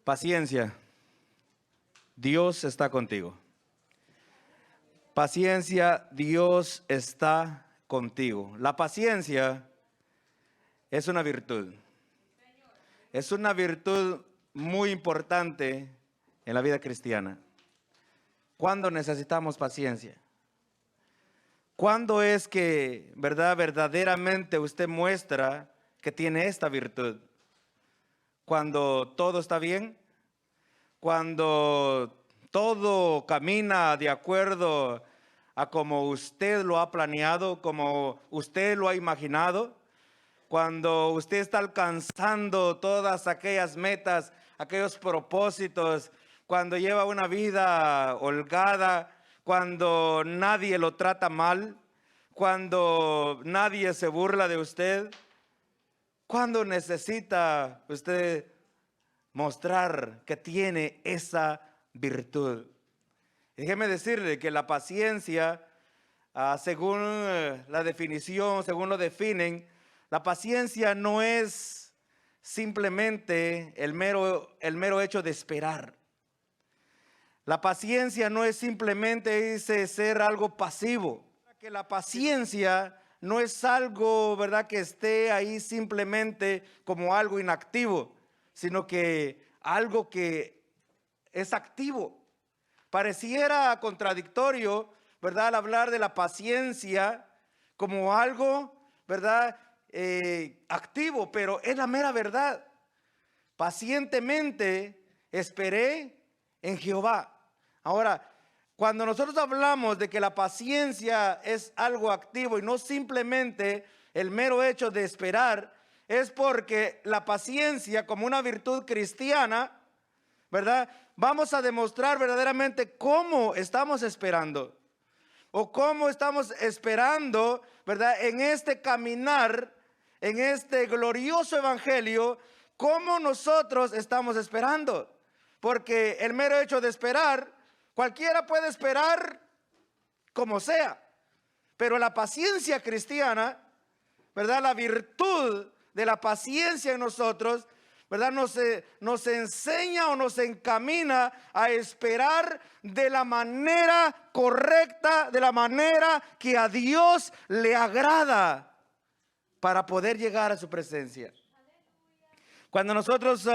Paciencia. Dios está contigo. Paciencia, Dios está contigo. La paciencia es una virtud. Es una virtud muy importante en la vida cristiana. ¿Cuándo necesitamos paciencia? ¿Cuándo es que, verdaderamente usted muestra que tiene esta virtud? ¿Cuando todo está bien? ¿Cuando todo camina de acuerdo a como usted lo ha planeado, como usted lo ha imaginado? Cuando usted está alcanzando todas aquellas metas, aquellos propósitos, cuando lleva una vida holgada, cuando nadie lo trata mal, cuando nadie se burla de usted. ¿Cuándo necesita usted mostrar que tiene esa virtud? Déjeme decirle que la paciencia, según la definición, según lo definen, la paciencia no es simplemente el mero hecho de esperar. La paciencia no es simplemente ser algo pasivo. Que la paciencia no es algo, que esté ahí simplemente como algo inactivo, sino que algo que es activo. Pareciera contradictorio, al hablar de la paciencia como algo, activo, pero es la mera verdad. Pacientemente esperé en Jehová. Ahora, cuando nosotros hablamos de que la paciencia es algo activo y no simplemente el mero hecho de esperar, es porque la paciencia como una virtud cristiana, vamos a demostrar verdaderamente cómo estamos esperando o cómo estamos esperando, en este caminar, en este glorioso evangelio, cómo nosotros estamos esperando. Porque el mero hecho de esperar, cualquiera puede esperar como sea, pero la paciencia cristiana, la virtud de la paciencia en nosotros, nos enseña o nos encamina a esperar de la manera correcta, de la manera que a Dios le agrada para poder llegar a su presencia. Cuando nosotros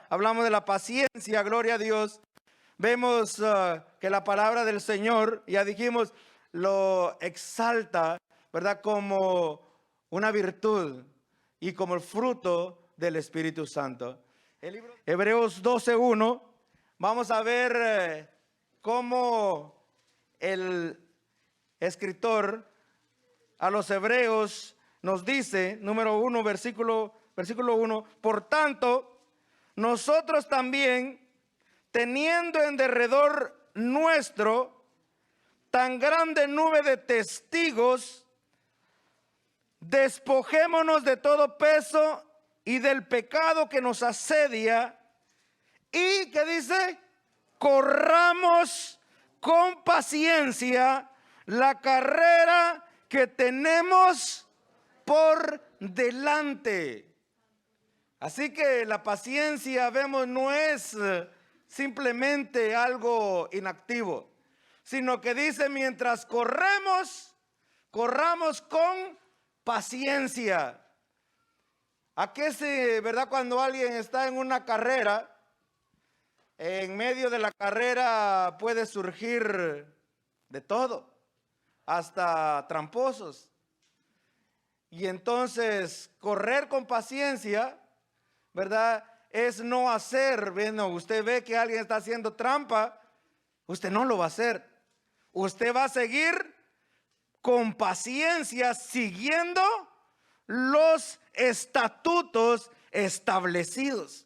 hablamos de la paciencia, gloria a Dios, vemos que la palabra del Señor, ya dijimos, lo exalta, ¿verdad? Como una virtud y como el fruto del Espíritu Santo. El libro Hebreos 12:1, vamos a ver cómo el escritor a los hebreos nos dice, número 1, versículo 1, por tanto, nosotros también, teniendo en derredor nuestro tan grande nube de testigos, despojémonos de todo peso y del pecado que nos asedia, y ¿qué dice? Corramos con paciencia la carrera que tenemos por delante. Así que la paciencia, vemos, no es simplemente algo inactivo, sino que dice, mientras corramos con paciencia. ¿A qué se, verdad, cuando alguien está en una carrera, en medio de la carrera puede surgir de todo, hasta tramposos? Y entonces correr con paciencia, ¿verdad?, es no hacer. Bueno, usted ve que alguien está haciendo trampa, usted no lo va a hacer. Usted va a seguir con paciencia siguiendo los estatutos establecidos.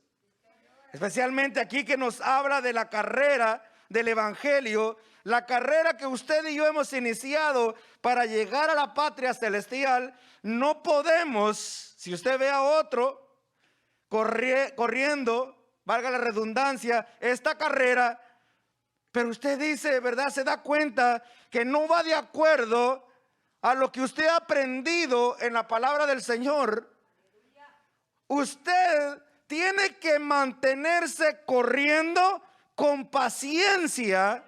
Especialmente aquí que nos habla de la carrera del Evangelio, la carrera que usted y yo hemos iniciado para llegar a la patria celestial. No podemos, si usted ve a otro corriendo, valga la redundancia, esta carrera, pero usted dice, ¿verdad?, se da cuenta que no va de acuerdo a lo que usted ha aprendido en la palabra del Señor. Usted tiene que mantenerse corriendo con paciencia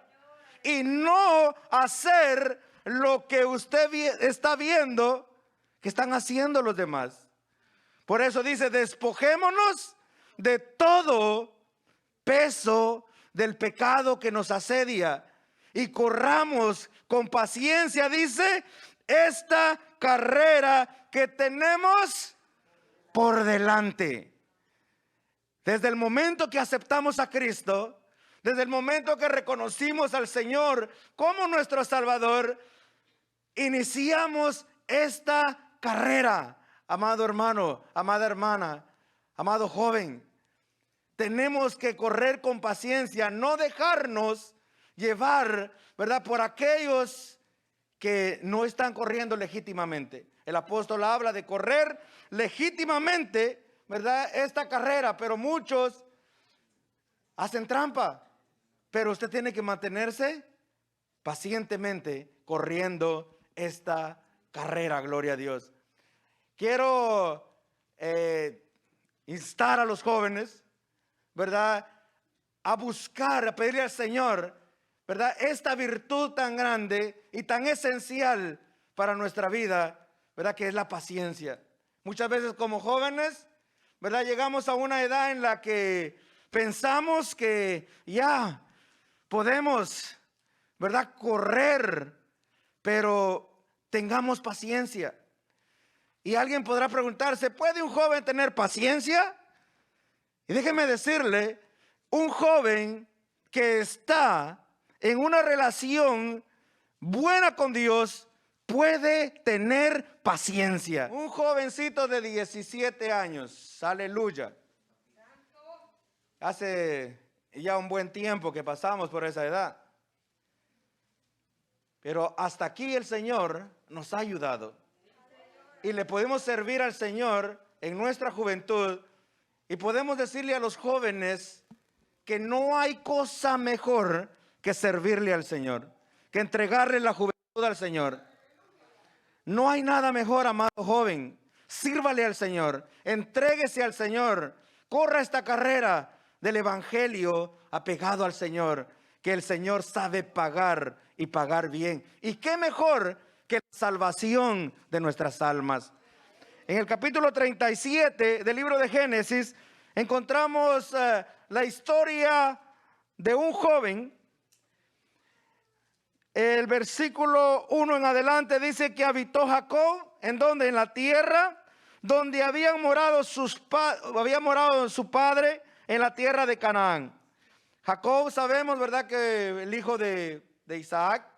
y no hacer lo que usted está viendo que están haciendo los demás. Por eso dice, despojémonos de todo peso del pecado que nos asedia y corramos con paciencia, dice, esta carrera que tenemos por delante. Desde el momento que aceptamos a Cristo, desde el momento que reconocimos al Señor como nuestro Salvador, iniciamos esta carrera. Amado hermano, amada hermana, amado joven, tenemos que correr con paciencia, no dejarnos llevar, ¿verdad?, por aquellos que no están corriendo legítimamente. El apóstol habla de correr legítimamente, ¿verdad?, esta carrera, pero muchos hacen trampa. Pero usted tiene que mantenerse pacientemente corriendo esta carrera, gloria a Dios. Quiero instar a los jóvenes, ¿verdad?, a buscar, a pedirle al Señor, ¿verdad?, esta virtud tan grande y tan esencial para nuestra vida, ¿verdad?, que es la paciencia. Muchas veces como jóvenes, ¿verdad?, llegamos a una edad en la que pensamos que ya podemos, ¿verdad?, correr, pero tengamos paciencia. Y alguien podrá preguntarse, ¿puede un joven tener paciencia? Y déjeme decirle, un joven que está en una relación buena con Dios puede tener paciencia. Un jovencito de 17 años, aleluya. Hace ya un buen tiempo que pasamos por esa edad. Pero hasta aquí el Señor nos ha ayudado. Y le podemos servir al Señor en nuestra juventud. Y podemos decirle a los jóvenes que no hay cosa mejor que servirle al Señor, que entregarle la juventud al Señor. No hay nada mejor, amado joven. Sírvale al Señor, entréguese al Señor, corra esta carrera del Evangelio apegado al Señor, que el Señor sabe pagar y pagar bien. Y qué mejor que la salvación de nuestras almas. En el capítulo 37 del libro de Génesis, encontramos la historia de un joven. El versículo 1 en adelante dice que habitó Jacob, ¿en dónde? En la tierra donde había morado su padre, en la tierra de Canaán. Jacob, sabemos, ¿verdad?, que el hijo de Isaac,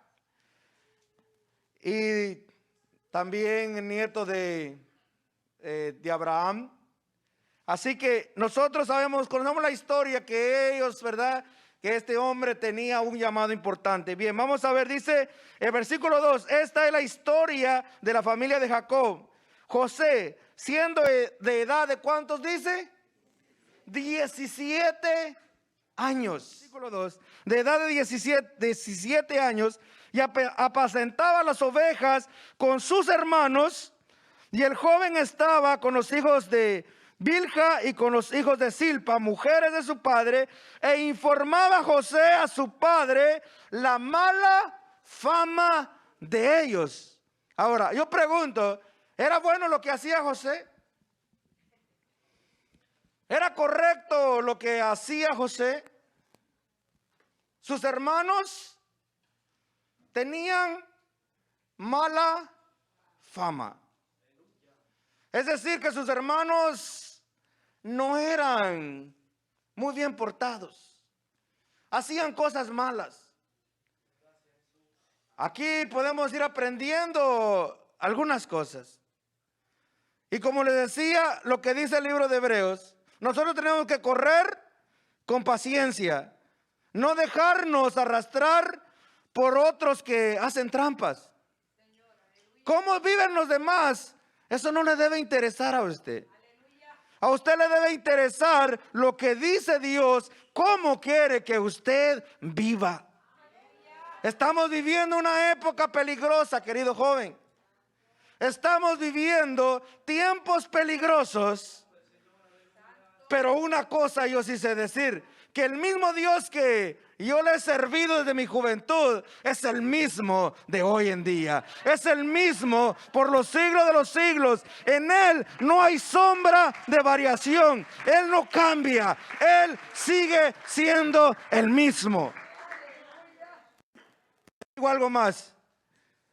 y también el nieto de Abraham. Así que nosotros conocemos la historia que ellos, ¿verdad?, que este hombre tenía un llamado importante. Bien, vamos a ver, dice el versículo 2, esta es la historia de la familia de Jacob. José, siendo de edad de ¿cuántos dice? 17 años. Versículo 2, de edad de 17 años, y apacentaba las ovejas con sus hermanos, y el joven estaba con los hijos de Bilha y con los hijos de Silpa, mujeres de su padre, e informaba a José a su padre la mala fama de ellos. Ahora, yo pregunto, ¿era bueno lo que hacía José? ¿Era correcto lo que hacía José? Sus hermanos tenían mala fama. Es decir, que sus hermanos no eran muy bien portados. Hacían cosas malas. Aquí podemos ir aprendiendo algunas cosas. Y como les decía, lo que dice el libro de Hebreos, nosotros tenemos que correr con paciencia. No dejarnos arrastrar por otros que hacen trampas. ¿Cómo viven los demás? Eso no le debe interesar a usted. A usted le debe interesar lo que dice Dios, cómo quiere que usted viva. Estamos viviendo una época peligrosa, querido joven. Estamos viviendo tiempos peligrosos. Pero una cosa yo sí sé decir, que el mismo Dios que yo le he servido desde mi juventud es el mismo de hoy en día. Es el mismo por los siglos de los siglos. En Él no hay sombra de variación. Él no cambia. Él sigue siendo el mismo. Digo algo más.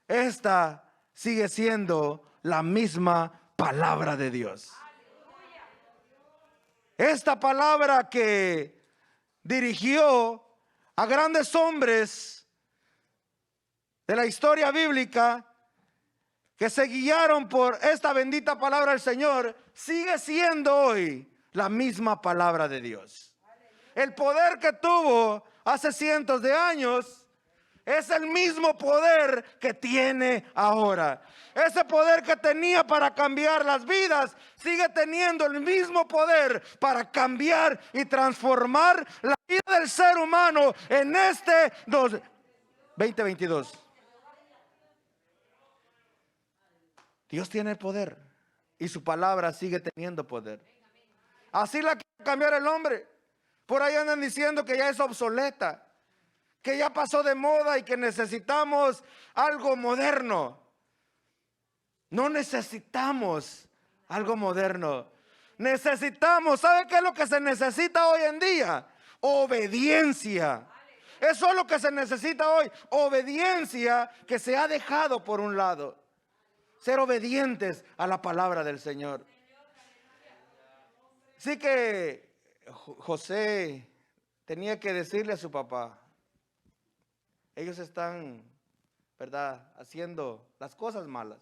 Esta sigue siendo la misma palabra de Dios. Esta palabra que dirigió a grandes hombres de la historia bíblica que se guiaron por esta bendita palabra del Señor, sigue siendo hoy la misma palabra de Dios. El poder que tuvo hace cientos de años es el mismo poder que tiene ahora. Ese poder que tenía para cambiar las vidas sigue teniendo el mismo poder para cambiar y transformar la vida del ser humano en este 2022. Dios tiene el poder y su palabra sigue teniendo poder. Así la quiere cambiar el hombre. Por ahí andan diciendo que ya es obsoleta, que ya pasó de moda y que necesitamos algo moderno. No necesitamos algo moderno. Necesitamos, ¿sabe qué es lo que se necesita hoy en día? Obediencia. Eso es lo que se necesita hoy. Obediencia que se ha dejado por un lado. Ser obedientes a la palabra del Señor. Así que José tenía que decirle a su papá, ellos están, ¿verdad?, haciendo las cosas malas.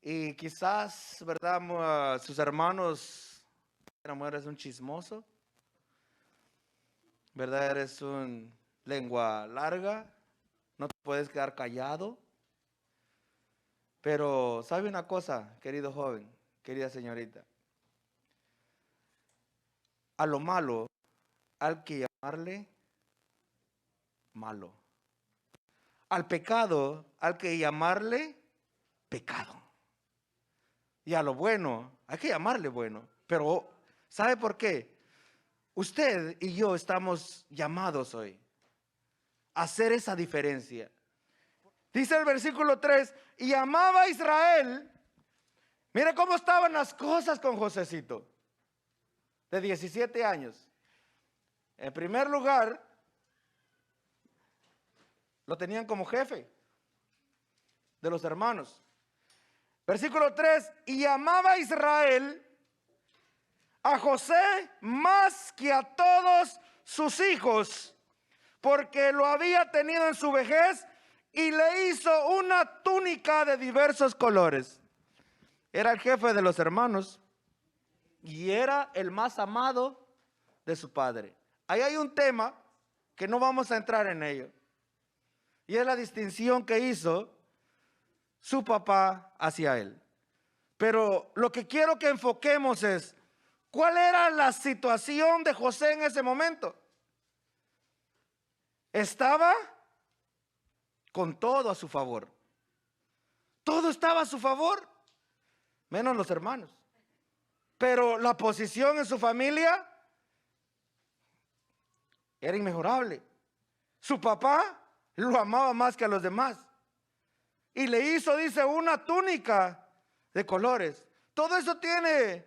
Y quizás, ¿verdad?, sus hermanos, eres un chismoso, ¿verdad?, eres un lengua larga, no te puedes quedar callado. Pero, ¿sabe una cosa, querido joven, querida señorita? A lo malo hay que llamarle malo. Al pecado hay que llamarle pecado. Y a lo bueno hay que llamarle bueno. Pero ¿sabe por qué? Usted y yo estamos llamados hoy a hacer esa diferencia. Dice el versículo 3, y amaba a Israel. Mire cómo estaban las cosas con Josecito. de 17 años. En primer lugar, lo tenían como jefe de los hermanos. Versículo 3, y amaba a Israel a José más que a todos sus hijos, porque lo había tenido en su vejez y le hizo una túnica de diversos colores. Era el jefe de los hermanos y era el más amado de su padre. Ahí hay un tema que no vamos a entrar en ello, y es la distinción que hizo su papá hacia él. Pero lo que quiero que enfoquemos es, ¿cuál era la situación de José en ese momento? Estaba con todo a su favor. Todo estaba a su favor, menos los hermanos. Pero la posición en su familia era inmejorable. Su papá lo amaba más que a los demás. Y le hizo, dice, una túnica de colores. Todo eso tiene,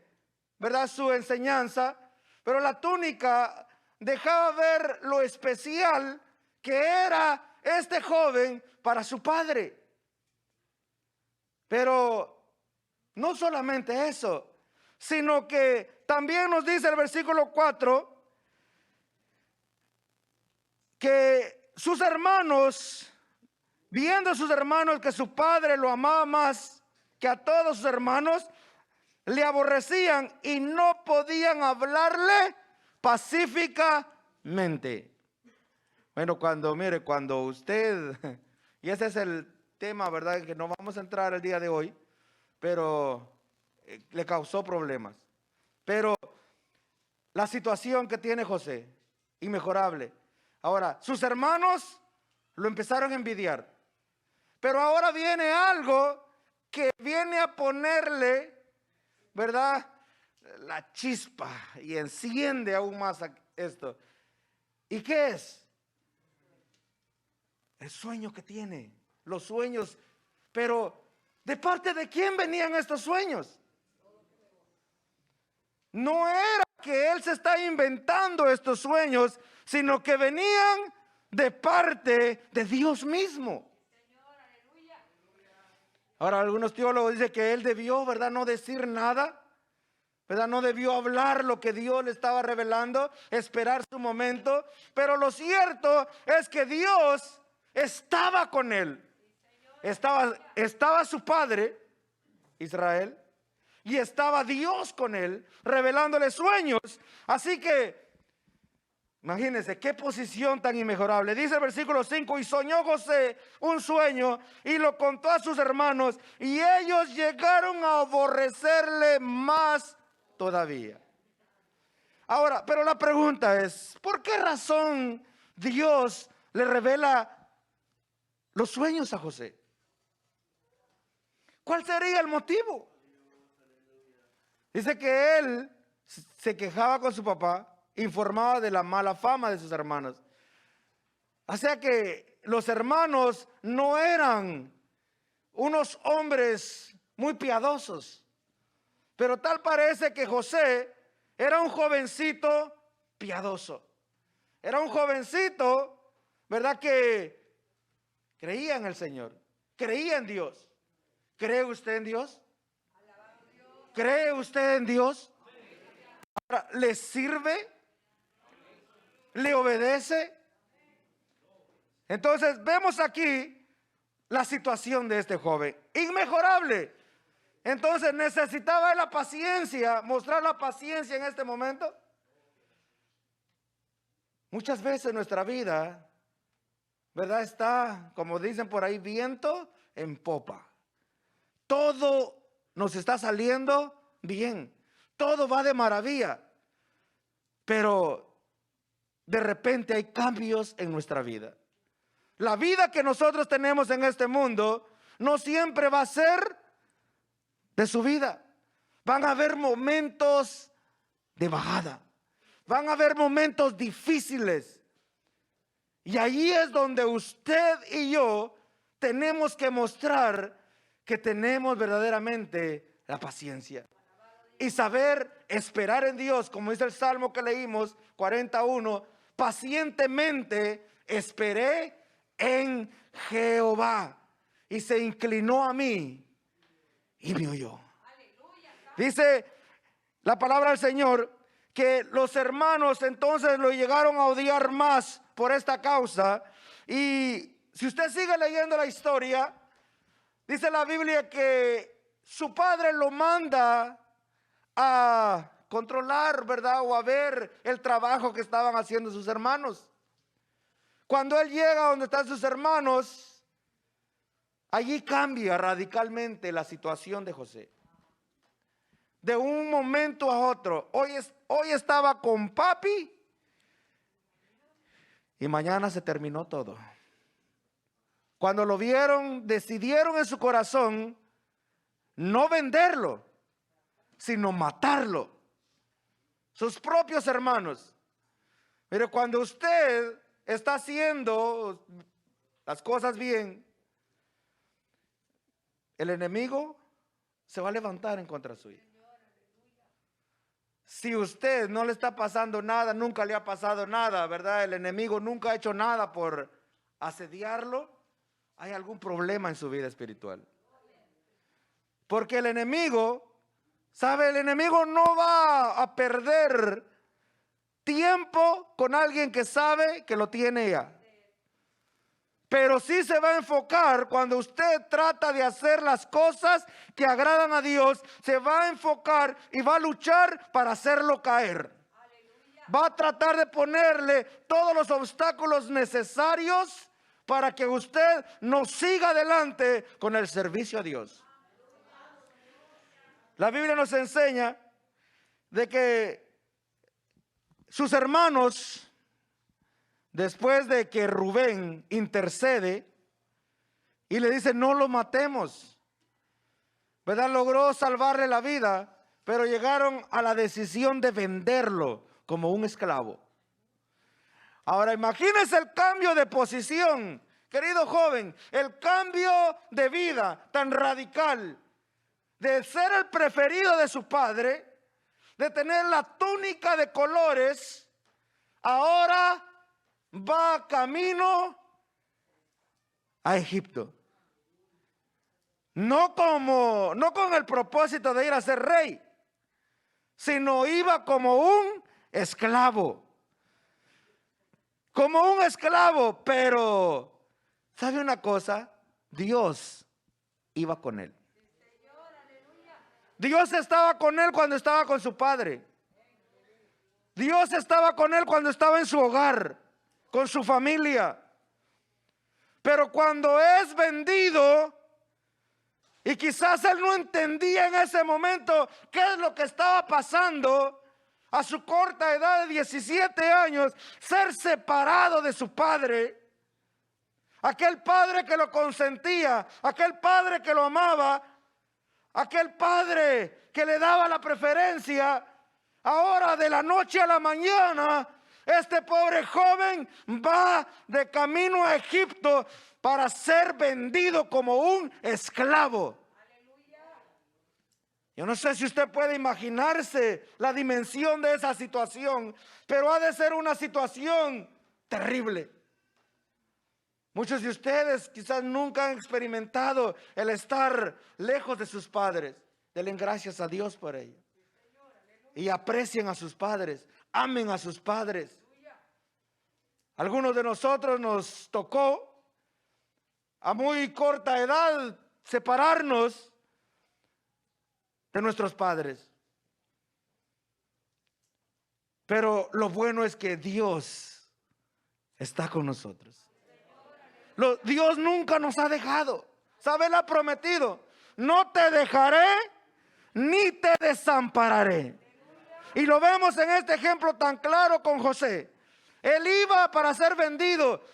¿verdad?, su enseñanza. Pero la túnica dejaba ver lo especial que era este joven para su padre. Pero no solamente eso, sino que también nos dice el versículo 4 que sus hermanos, viendo a sus hermanos que su padre lo amaba más que a todos sus hermanos, le aborrecían y no podían hablarle pacíficamente. Bueno, cuando usted, y ese es el tema, ¿verdad?, que no vamos a entrar el día de hoy, pero le causó problemas. Pero la situación que tiene José, inmejorable. Ahora, sus hermanos lo empezaron a envidiar. Pero ahora viene algo que viene a ponerle, ¿verdad?, la chispa y enciende aún más esto. ¿Y qué es? El sueño que tiene, los sueños. Pero ¿de parte de quién venían estos sueños? No era que él se está inventando estos sueños, sino que venían de parte de Dios mismo. Ahora, algunos teólogos dicen que él debió, ¿verdad?, no decir nada, ¿verdad? No debió hablar lo que Dios le estaba revelando, esperar su momento. Pero lo cierto es que Dios estaba con él. Estaba su padre, Israel, y estaba Dios con él, revelándole sueños. Así que imagínense qué posición tan inmejorable. Dice el versículo 5, y soñó José un sueño y lo contó a sus hermanos, y ellos llegaron a aborrecerle más todavía. Ahora, pero la pregunta es, ¿por qué razón Dios le revela los sueños a José? ¿Cuál sería el motivo? Dice que él se quejaba con su papá, informaba de la mala fama de sus hermanos. O sea que los hermanos no eran unos hombres muy piadosos, pero tal parece que José era un jovencito piadoso. Era un jovencito, ¿verdad?, que creía en el Señor, creía en Dios. ¿Cree usted en Dios? ¿Cree usted en Dios? Ahora, ¿le sirve? ¿Le obedece? Entonces vemos aquí la situación de este joven, inmejorable. Entonces necesitaba la paciencia, mostrar la paciencia en este momento. Muchas veces en nuestra vida, ¿verdad?, está, como dicen por ahí, viento en popa. Todo nos está saliendo bien, todo va de maravilla, pero de repente hay cambios en nuestra vida. La vida que nosotros tenemos en este mundo no siempre va a ser de subida. Van a haber momentos de bajada, van a haber momentos difíciles, y ahí es donde usted y yo tenemos que mostrar que tenemos verdaderamente la paciencia. y saber esperar en Dios, como dice el Salmo que leímos, 41, pacientemente esperé en Jehová y se inclinó a mí y me oyó. Dice la palabra del Señor que los hermanos entonces lo llegaron a odiar más por esta causa. Y si usted sigue leyendo la historia, dice la Biblia que su padre lo manda a controlar, ¿verdad? O a ver el trabajo que estaban haciendo sus hermanos. Cuando él llega donde están sus hermanos, allí cambia radicalmente la situación de José. De un momento a otro, hoy estaba con papi y mañana se terminó todo. Cuando lo vieron, decidieron en su corazón no venderlo, sino matarlo. Sus propios hermanos. Pero cuando usted está haciendo las cosas bien, el enemigo se va a levantar en contra suya. Si usted no le está pasando nada, nunca le ha pasado nada, ¿verdad? El enemigo nunca ha hecho nada por asediarlo, hay algún problema en su vida espiritual. Porque el enemigo, ¿sabe? El enemigo no va a perder tiempo con alguien que sabe que lo tiene ya. Pero sí se va a enfocar cuando usted trata de hacer las cosas que agradan a Dios, se va a enfocar y va a luchar para hacerlo caer. Va a tratar de ponerle todos los obstáculos necesarios para que usted no siga adelante con el servicio a Dios. La Biblia nos enseña de que sus hermanos, después de que Rubén intercede y le dice no lo matemos, ¿verdad? Logró salvarle la vida, pero llegaron a la decisión de venderlo como un esclavo. Ahora imagínense el cambio de posición, querido joven, el cambio de vida tan radical, de ser el preferido de su padre, de tener la túnica de colores, ahora va camino a Egipto. No con el propósito de ir a ser rey, sino iba como un esclavo. Como un esclavo, pero ¿sabe una cosa? Dios iba con él. Dios estaba con él cuando estaba con su padre. Dios estaba con él cuando estaba en su hogar, con su familia. Pero cuando es vendido, y quizás él no entendía en ese momento qué es lo que estaba pasando, a su corta edad de 17 años, ser separado de su padre, aquel padre que lo consentía, aquel padre que lo amaba, aquel padre que le daba la preferencia, ahora de la noche a la mañana, este pobre joven va de camino a Egipto para ser vendido como un esclavo. Yo no sé si usted puede imaginarse la dimensión de esa situación, pero ha de ser una situación terrible. Muchos de ustedes quizás nunca han experimentado el estar lejos de sus padres. Denle gracias a Dios por ello. Y aprecien a sus padres, amen a sus padres. Algunos de nosotros nos tocó a muy corta edad separarnos de nuestros padres. Pero lo bueno es que Dios está con nosotros. Dios nunca nos ha dejado. ¿Sabe? Él ha prometido: no te dejaré ni te desampararé. Y lo vemos en este ejemplo tan claro con José. Él iba para ser vendido,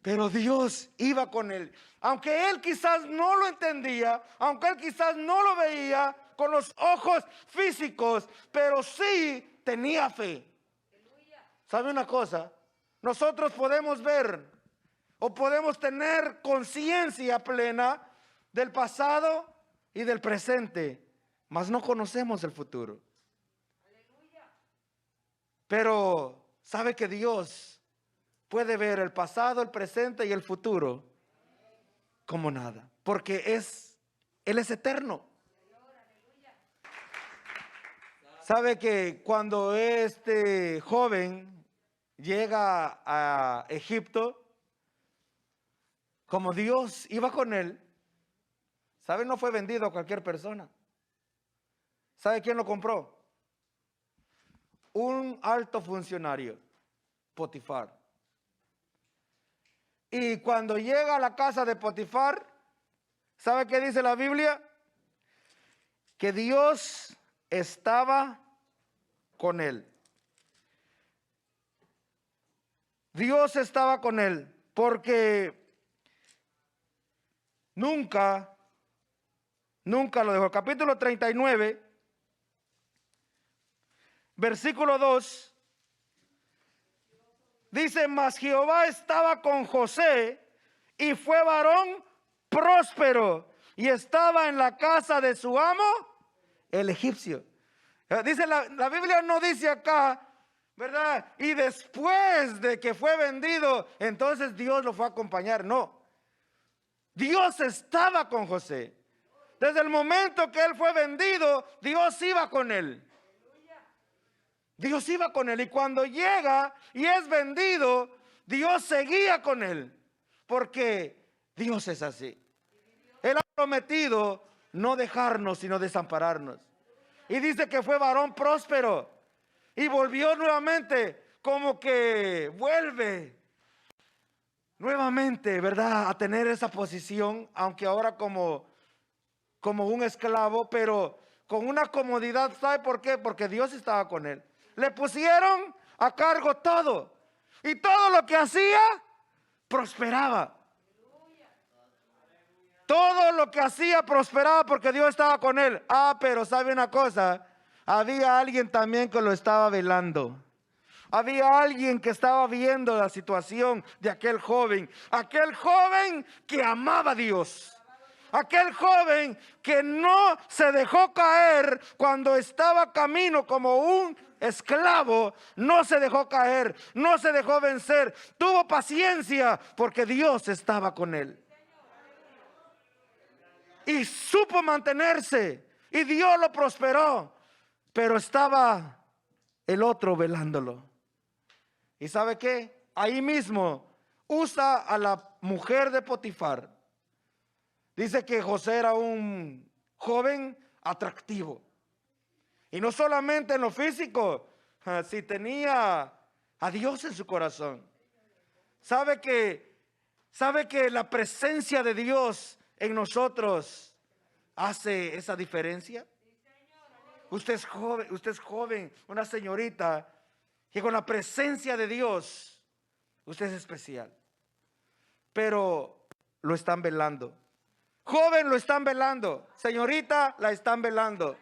pero Dios iba con él. Aunque él quizás no lo entendía, aunque él quizás no lo veía con los ojos físicos, pero sí tenía fe. ¿Sabe una cosa? Nosotros podemos ver o podemos tener conciencia plena del pasado y del presente, mas no conocemos el futuro. Pero sabe que Dios puede ver el pasado, el presente y el futuro como nada, porque Él es eterno. Sabe que cuando este joven llega a Egipto, como Dios iba con él, ¿sabe? No fue vendido a cualquier persona. ¿Sabe quién lo compró? Un alto funcionario, Potifar. Y cuando llega a la casa de Potifar, ¿sabe qué dice la Biblia? Que Dios estaba con él. Dios estaba con él, porque nunca lo dejó. Capítulo 39, versículo 2, dice: mas Jehová estaba con José, y fue varón próspero, y estaba en la casa de su amo, el egipcio. Dice la Biblia, no dice acá, ¿verdad? Y después de que fue vendido, entonces Dios lo fue a acompañar. No, Dios estaba con José. Desde el momento que él fue vendido, Dios iba con él. Dios iba con él. Y cuando llega y es vendido, Dios seguía con él. Porque Dios es así. Él ha prometido no dejarnos, sino desampararnos. Y dice que fue varón próspero. Y volvió nuevamente, como que vuelve nuevamente, ¿verdad?, a tener esa posición, aunque ahora como un esclavo, pero con una comodidad. ¿Sabe por qué? Porque Dios estaba con él. Le pusieron a cargo todo, y todo lo que hacía prosperaba. Todo lo que hacía prosperaba porque Dios estaba con él. Pero ¿sabe una cosa? Había alguien también que lo estaba velando. Había alguien que estaba viendo la situación de aquel joven que amaba a Dios. Aquel joven que no se dejó caer cuando estaba camino como un esclavo. No se dejó caer, no se dejó vencer. Tuvo paciencia porque Dios estaba con él. Y supo mantenerse, y Dios lo prosperó. Pero estaba el otro velándolo. ¿Y sabe qué? Ahí mismo usa a la mujer de Potifar. Dice que José era un joven atractivo. Y no solamente en lo físico, si tenía a Dios en su corazón. ¿Sabe que la presencia de Dios en nosotros hace esa diferencia? Usted es joven, una señorita, que con la presencia de Dios, usted es especial. Pero lo están velando. Joven, lo están velando. Señorita, la están velando.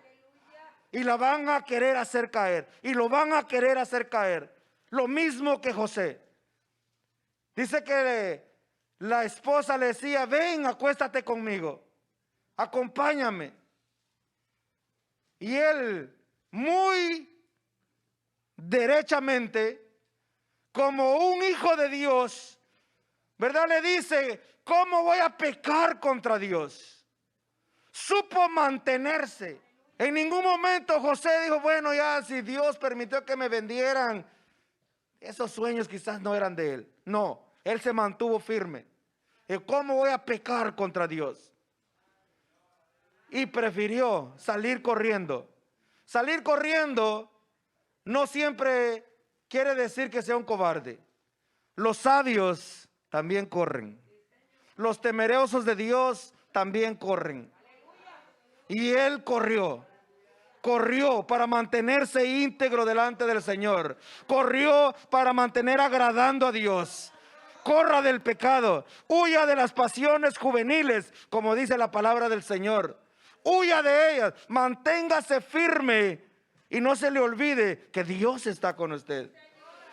Y la van a querer hacer caer. Y lo van a querer hacer caer. Lo mismo que José. Dice que la esposa le decía: ven, acuéstate conmigo. Acompáñame. Y él, muy derechamente, como un hijo de Dios, ¿verdad?, le dice: ¿cómo voy a pecar contra Dios? Supo mantenerse. En ningún momento José dijo: bueno, ya, si Dios permitió que me vendieran, esos sueños quizás no eran de él. No, él se mantuvo firme. ¿Cómo voy a pecar contra Dios? Y prefirió salir corriendo. Salir corriendo no siempre quiere decir que sea un cobarde. Los sabios también corren. Los temerosos de Dios también corren. Y él corrió para mantenerse íntegro delante del Señor. Corrió para mantener agradando a Dios. Corra del pecado, huya de las pasiones juveniles, como dice la palabra del Señor. Huya de ellas, manténgase firme y no se le olvide que Dios está con usted.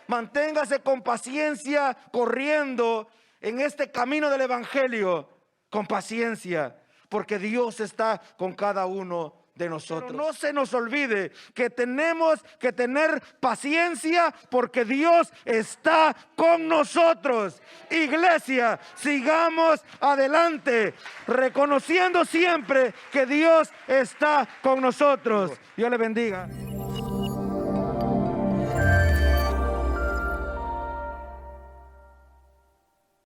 Manténgase con paciencia corriendo en este camino del evangelio, con paciencia, porque Dios está con cada uno de nosotros. Pero no se nos olvide que tenemos que tener paciencia porque Dios está con nosotros. Iglesia, sigamos adelante, reconociendo siempre que Dios está con nosotros. Dios le bendiga.